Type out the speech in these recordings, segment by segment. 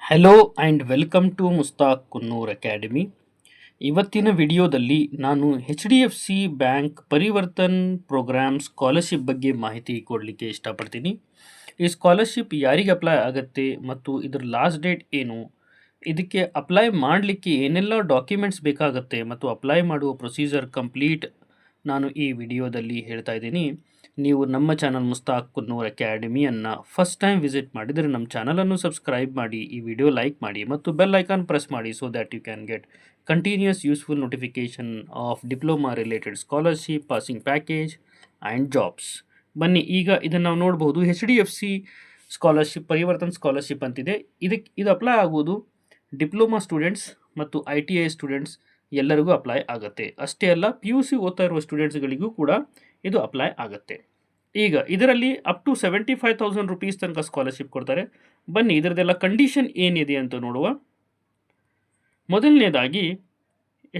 Hello and welcome to Mustaq Kunnur Academy. ಇವತ್ತಿನ ವಿಡಿಯೋದಲ್ಲಿ ನಾನು H D F C bank Parivartan program scholarship ಬಗ್ಗೆ ಮಾಹಿತಿ ಕೊಡಲಿಕ್ಕೆ ಇಷ್ಟಪಡ್ತೀನಿ. ಈ ಸ್ಕಾಲರ್ಶಿಪ್ ಯಾರಿಗೆ ಅಪ್ಲೈ ಆಗುತ್ತೆ ಮತ್ತು ಇದರ ಲಾಸ್ಟ್ ಡೇಟ್ ಏನು, ಇದಕ್ಕೆ ಅಪ್ಲೈ ಮಾಡಲಿಕ್ಕೆ ಏನೆಲ್ಲ ಡಾಕ್ಯುಮೆಂಟ್ಸ್ ಬೇಕಾಗುತ್ತೆ ಮತ್ತು ಅಪ್ಲೈ ಮಾಡುವ ಪ್ರೊಸೀಜರ್ ಕಂಪ್ಲೀಟ್ ನಾನು ಈ ವಿಡಿಯೋದಲ್ಲಿ ಹೇಳ್ತಾ ಇದ್ದೀನಿ. ನೀವು ನಮ್ಮ ಚಾನಲ್ ಮುಸ್ತಾಕ್ ಕುನ್ನೂರ್ ಅಕಾಡೆಮಿಯನ್ನು ಫಸ್ಟ್ ಟೈಮ್ ವಿಸಿಟ್ ಮಾಡಿದರೆ ನಮ್ಮ ಚಾನಲನ್ನು ಸಬ್ಸ್ಕ್ರೈಬ್ ಮಾಡಿ, ಈ ವಿಡಿಯೋ ಲೈಕ್ ಮಾಡಿ ಮತ್ತು ಬೆಲ್ ಐಕಾನ್ ಪ್ರೆಸ್ ಮಾಡಿ so that you can get continues useful notification of diploma related scholarship, passing package and jobs. ಬನ್ನಿ, ಈಗ ಇದನ್ನು ನಾವು ನೋಡ್ಬೋದು. H D F C scholarship Parivartan scholarship ಅಂತಿದೆ. ಇದು ಅಪ್ಲೈ ಆಗುವುದು ಡಿಪ್ಲೊಮಾ ಸ್ಟೂಡೆಂಟ್ಸ್ ಮತ್ತು ITI ಸ್ಟೂಡೆಂಟ್ಸ್ ಎಲ್ಲರಿಗೂ ಅಪ್ಲೈ ಆಗುತ್ತೆ. ಅಷ್ಟೇ ಅಲ್ಲ, PUC ಓದ್ತಾ ಇರುವ ಸ್ಟೂಡೆಂಟ್ಸ್ಗಳಿಗೂ ಕೂಡ ಇದು ಅಪ್ಲೈ ಆಗುತ್ತೆ. ಈಗ ಇದರಲ್ಲಿ ಅಪ್ ಟು 75,000 ರುಪೀಸ್ ತನಕ ಸ್ಕಾಲರ್ಶಿಪ್ ಕೊಡ್ತಾರೆ. ಬನ್ನಿ, ಇದರದೆಲ್ಲ ಕಂಡೀಷನ್ ಏನಿದೆ ಅಂತ ನೋಡುವ. ಮೊದಲನೇದಾಗಿ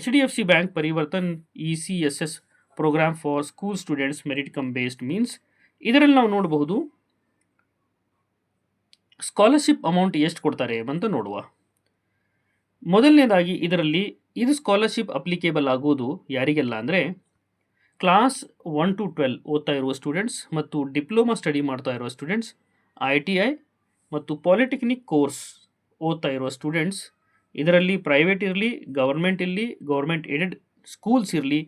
HDFC bank Parivartan ECSS program for school students merit cum based means, ಇದರಲ್ಲಿ ನಾವು ನೋಡಬಹುದು ಸ್ಕಾಲರ್ಶಿಪ್ ಅಮೌಂಟ್ ಎಷ್ಟು ಕೊಡ್ತಾರೆ ಅಂತ ನೋಡುವ. ಮೊದಲನೇದಾಗಿ ಇದು ಸ್ಕಾಲರ್ಶಿಪ್ ಅಪ್ಲಿಕೇಬಲ್ ಆಗುವುದು ಯಾರಿಗೆಲ್ಲ ಅಂದರೆ ಕ್ಲಾಸ್ 1 to 12 ಓದ್ತಾ ಇರುವ ಸ್ಟೂಡೆಂಟ್ಸ್ ಮತ್ತು ಡಿಪ್ಲೊಮಾ ಸ್ಟಡಿ ಮಾಡ್ತಾ ಇರುವ ಸ್ಟೂಡೆಂಟ್ಸ್, ITI ಮತ್ತು ಪಾಲಿಟೆಕ್ನಿಕ್ ಕೋರ್ಸ್ ಓದ್ತಾ ಇರುವ ಸ್ಟೂಡೆಂಟ್ಸ್, ಇದರಲ್ಲಿ ಪ್ರೈವೇಟ್ ಇರಲಿ, ಗವರ್ಮೆಂಟ್ ಇರಲಿ, ಗೌರ್ಮೆಂಟ್ ಏಡೆಡ್ ಸ್ಕೂಲ್ಸ್ ಇರಲಿ,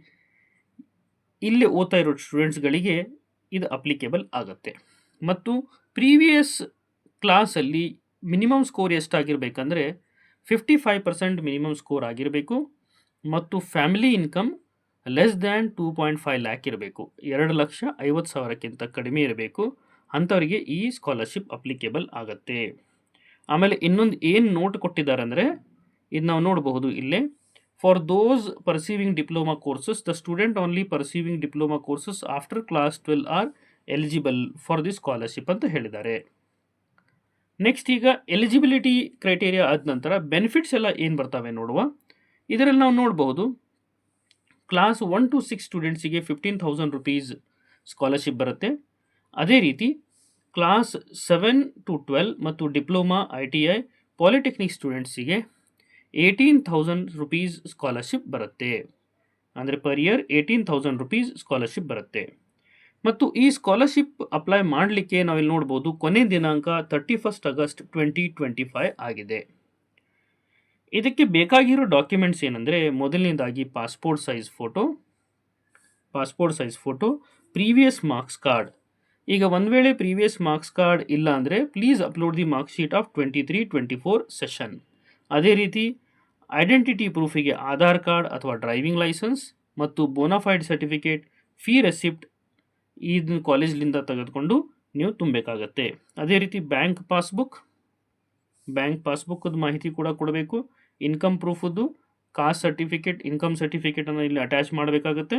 ಇಲ್ಲಿ ಓದ್ತಾ ಇರೋ ಸ್ಟೂಡೆಂಟ್ಸ್ಗಳಿಗೆ ಇದು ಅಪ್ಲಿಕೇಬಲ್ ಆಗುತ್ತೆ. ಮತ್ತು ಪ್ರೀವಿಯಸ್ ಕ್ಲಾಸಲ್ಲಿ ಮಿನಿಮಮ್ ಸ್ಕೋರ್ ಎಷ್ಟಾಗಿರಬೇಕಂದ್ರೆ 55% ಮಿನಿಮಮ್ ಸ್ಕೋರ್ ಆಗಿರಬೇಕು ಮತ್ತು family income less than 2.5 lac ಇರಬೇಕು. 2,50,000ಕ್ಕಿಂತ ಕಡಿಮೆ ಇರಬೇಕು. ಅಂಥವರಿಗೆ ಈ ಸ್ಕಾಲರ್ಶಿಪ್ ಅಪ್ಲಿಕೇಬಲ್ ಆಗುತ್ತೆ. ಆಮೇಲೆ ಇನ್ನೊಂದು ಏನು ನೋಟ್ ಕೊಟ್ಟಿದ್ದಾರೆ ಅಂದರೆ, ಇದು ನಾವು ನೋಡಬಹುದು ಇಲ್ಲೇ, for those perceiving diploma courses the student only perceiving diploma courses after class 12 are eligible for the scholarship ಅಂತ ಹೇಳಿದ್ದಾರೆ. ನೆಕ್ಸ್ಟ್, ಈಗ ಎಲಿಜಿಬಿಲಿಟಿ ಕ್ರೈಟೇರಿಯಾ ಆದ ನಂತರ ಬೆನಿಫಿಟ್ಸ್ ಎಲ್ಲ ಏನು ಬರ್ತವೆ ನೋಡುವ. ಇದರಲ್ಲಿ ನಾವು ನೋಡಬಹುದು ಕ್ಲಾಸ್ 1 to 6 ಸ್ಟೂಡೆಂಟ್ಸಿಗೆ 15,000 ರುಪೀಸ್ ಸ್ಕಾಲರ್ಶಿಪ್ ಬರುತ್ತೆ. ಅದೇ ರೀತಿ ಕ್ಲಾಸ್ 7 to 12 ಮತ್ತು ಡಿಪ್ಲೊಮಾ, ITI, ಪಾಲಿಟೆಕ್ನಿಕ್ ಸ್ಟೂಡೆಂಟ್ಸಿಗೆ 18,000 ರುಪೀಸ್ ಸ್ಕಾಲರ್ಶಿಪ್ ಬರುತ್ತೆ. ಅಂದರೆ ಪರ್ ಇಯರ್ 18,000 ರುಪೀಸ್ ಸ್ಕಾಲರ್ಶಿಪ್ ಬರುತ್ತೆ. ಮತ್ತು ಈ ಸ್ಕಾಲರ್ಶಿಪ್ ಅಪ್ಲೈ ಮಾಡಲಿಕ್ಕೆ ನಾವಿಲ್ಲಿ ನೋಡ್ಬೋದು ಕೊನೆ ದಿನಾಂಕ 31 ಆಗಸ್ಟ್ 2025 ಆಗಿದೆ. ಇದಕ್ಕೆ ಬೇಕಾಗಿರೋ ಡಾಕ್ಯುಮೆಂಟ್ಸ್ ಏನಂದರೆ, ಮೊದಲನೇದಾಗಿ passport size photo, previous marks card. ಈಗ ಒಂದು ವೇಳೆ ಪ್ರೀವಿಯಸ್ ಮಾರ್ಕ್ಸ್ ಕಾರ್ಡ್ ಇಲ್ಲ ಅಂದರೆ please upload the marks sheet of 23-24 session. ಅದೇ ರೀತಿ ಐಡೆಂಟಿಟಿ ಪ್ರೂಫಿಗೆ ಆಧಾರ್ ಕಾರ್ಡ್ ಅಥವಾ ಡ್ರೈವಿಂಗ್ ಲೈಸೆನ್ಸ್ ಮತ್ತು ಬೋನಾಫೈಡ್ ಸರ್ಟಿಫಿಕೇಟ್, ಫೀ ರೆಸಿಪ್ಟ್ ಇದನ್ನು ಕಾಲೇಜ್ಲಿಂದ ತೆಗೆದುಕೊಂಡು ನೀವು ತುಂಬಬೇಕಾಗತ್ತೆ. ಅದೇ ರೀತಿ ಬ್ಯಾಂಕ್ ಪಾಸ್ಬುಕ್ದು ಮಾಹಿತಿ ಕೂಡ ಕೊಡಬೇಕು. ಇನ್ಕಮ್ ಪ್ರೂಫದ್ದು, ಕಾಸ್ಟ್ ಸರ್ಟಿಫಿಕೇಟ್, ಇನ್ಕಮ್ ಸರ್ಟಿಫಿಕೇಟನ್ನು ಇಲ್ಲಿ ಅಟ್ಯಾಚ್ ಮಾಡಬೇಕಾಗತ್ತೆ.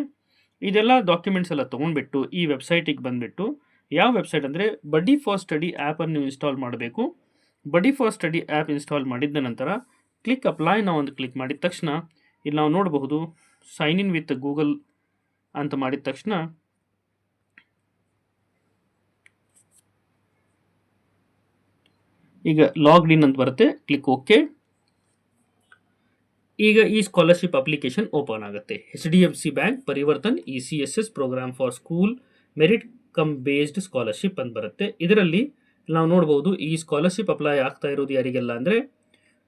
ಇದೆಲ್ಲ ಡಾಕ್ಯುಮೆಂಟ್ಸ್ ಎಲ್ಲ ತೊಗೊಂಡ್ಬಿಟ್ಟು ಈ ವೆಬ್ಸೈಟಿಗೆ ಬಂದುಬಿಟ್ಟು, ಯಾವ ವೆಬ್ಸೈಟ್ ಅಂದರೆ ಬಡ್ಡಿ ಫಾರ್ ಸ್ಟಡಿ ಆ್ಯಪನ್ನು ನೀವು ಇನ್ಸ್ಟಾಲ್ ಮಾಡಬೇಕು. ಬಡ್ಡಿ ಫಾರ್ ಸ್ಟಡಿ ಆ್ಯಪ್ ಇನ್ಸ್ಟಾಲ್ ಮಾಡಿದ ನಂತರ ಕ್ಲಿಕ್ ಅಪ್ಲೈ ನಾವು ಒಂದು ಕ್ಲಿಕ್ ಮಾಡಿದ ತಕ್ಷಣ ಇಲ್ಲಿ ನಾವು ನೋಡಬಹುದು ಸೈನ್ ಇನ್ ವಿತ್ ಗೂಗಲ್ ಅಂತ ಮಾಡಿದ ತಕ್ಷಣ ಈಗ ಲಾಗ್ಡ್ ಇನ್ ಅಂತ ಬರುತ್ತೆ. Click okay. ಈಗ ಈ ಸ್ಕಾಲರ್ಶಿಪ್ ಅಪ್ಲಿಕೇಶನ್ ಓಪನ್ ಆಗುತ್ತೆ. HDFC bank Parivartan ECSS program for school merit cum based scholarship ಅಂತ ಬರುತ್ತೆ. ಇದರಲ್ಲಿ ನಾವು ನೋಡ್ಬೋದು ಈ ಸ್ಕಾಲರ್ಶಿಪ್ ಅಪ್ಲೈ ಆಗ್ತಾ ಇರೋದು ಯಾರಿಗೆಲ್ಲ ಅಂದರೆ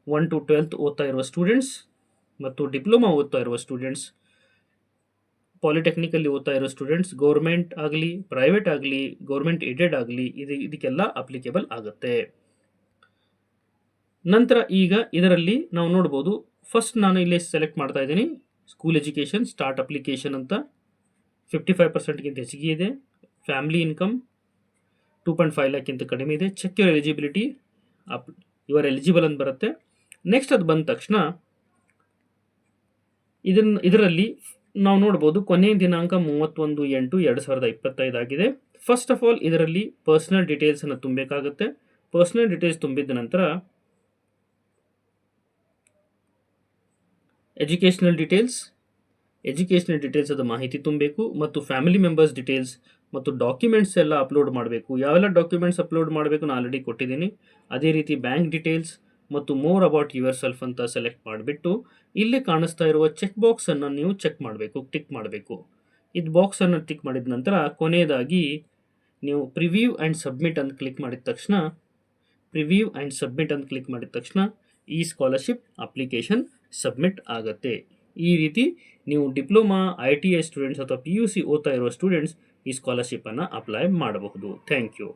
1 to 12 ಓದ್ತಾ ಇರುವ ಸ್ಟೂಡೆಂಟ್ಸ್ ಮತ್ತು ಡಿಪ್ಲೊಮಾ ಓದ್ತಾ ಇರುವ ಸ್ಟೂಡೆಂಟ್ಸ್, ಪಾಲಿಟೆಕ್ನಿಕಲ್ಲಿ ಓದ್ತಾ ಇರೋ ಸ್ಟೂಡೆಂಟ್ಸ್, ಗೌರ್ಮೆಂಟ್ ಆಗಲಿ, ಪ್ರೈವೇಟ್ ಆಗಲಿ, ಗೌರ್ಮೆಂಟ್ ಏಡೆಡ್ ಆಗಲಿ, ಇದಕ್ಕೆಲ್ಲ ಅಪ್ಲಿಕೇಬಲ್ ಆಗುತ್ತೆ. ನಂತರ ಈಗ ಇದರಲ್ಲಿ ನಾವು ನೋಡ್ಬೋದು, ಫಸ್ಟ್ ನಾನು ಇಲ್ಲಿ ಸೆಲೆಕ್ಟ್ ಮಾಡ್ತಾ ಇದ್ದೀನಿ ಸ್ಕೂಲ್ ಎಜುಕೇಷನ್ ಸ್ಟಾರ್ಟ್ ಅಪ್ಲಿಕೇಶನ್ ಅಂತ. 55%ಗಿಂತ ಹೆಚ್ಚಿಗೆ ಇದೆ. ಫ್ಯಾಮಿಲಿ ಇನ್ಕಮ್ 2.5 ಲ್ಯಾಕ್ಕಿಂತ ಕಡಿಮೆ ಇದೆ. Check your eligibility, your eligible ಅಂತ ಬರುತ್ತೆ. ನೆಕ್ಸ್ಟ್ ಅದು ಬಂದ ತಕ್ಷಣ ಇದರಲ್ಲಿ ನಾವು ನೋಡ್ಬೋದು ಕೊನೆಯ ದಿನಾಂಕ 31/8/2025 ಆಗಿದೆ. ಫಸ್ಟ್ ಆಫ್ ಆಲ್ ಇದರಲ್ಲಿ ಪರ್ಸನಲ್ ಡೀಟೇಲ್ಸನ್ನು ತುಂಬಬೇಕಾಗುತ್ತೆ. ಪರ್ಸನಲ್ ಡೀಟೇಲ್ಸ್ ತುಂಬಿದ ನಂತರ ಎಜುಕೇಷನಲ್ ಡೀಟೇಲ್ಸ್ ಅದು ಮಾಹಿತಿ ತುಂಬಬೇಕು ಮತ್ತು ಫ್ಯಾಮಿಲಿ ಮೆಂಬರ್ಸ್ ಡೀಟೇಲ್ಸ್ ಮತ್ತು ಡಾಕ್ಯುಮೆಂಟ್ಸ್ ಎಲ್ಲ ಅಪ್ಲೋಡ್ ಮಾಡಬೇಕು. ಯಾವೆಲ್ಲ ಡಾಕ್ಯುಮೆಂಟ್ಸ್ ಅಪ್ಲೋಡ್ ಮಾಡಬೇಕು ನಾನು ಆಲ್ರೆಡಿ ಕೊಟ್ಟಿದ್ದೀನಿ. ಅದೇ ರೀತಿ ಬ್ಯಾಂಕ್ ಡೀಟೇಲ್ಸ್ ಮತ್ತು ಮೋರ್ ಅಬೌಟ್ ಯುವರ್ ಸೆಲ್ಫ್ ಅಂತ ಸೆಲೆಕ್ಟ್ ಮಾಡಿಬಿಟ್ಟು ಇಲ್ಲಿ ಕಾಣಿಸ್ತಾ ಇರುವ ಚೆಕ್ ಬಾಕ್ಸನ್ನು ನೀವು ಟಿಕ್ ಮಾಡಬೇಕು. ಇದು ಬಾಕ್ಸನ್ನು ಟಿಕ್ ಮಾಡಿದ ನಂತರ ಕೊನೆಯದಾಗಿ ನೀವು ಪ್ರಿವ್ಯೂ ಆ್ಯಂಡ್ ಸಬ್ಮಿಟ್ ಅಂತ ಕ್ಲಿಕ್ ಮಾಡಿದ ತಕ್ಷಣ ಈ ಸ್ಕಾಲರ್ಶಿಪ್ ಅಪ್ಲಿಕೇಶನ್ ಸಬ್ಮಿಟ್ ಆಗುತ್ತೆ. ಈ ರೀತಿ ನೀವು ಡಿಪ್ಲೊಮಾ ITI ಸ್ಟೂಡೆಂಟ್ಸ್ ಅಥವಾ PUC ಓದ್ತಾ ಇರುವ ಸ್ಟೂಡೆಂಟ್ಸ್ ಈ ಸ್ಕಾಲರ್ಶಿಪ್ಪನ್ನು ಅಪ್ಲೈ ಮಾಡಬಹುದು. Thank you.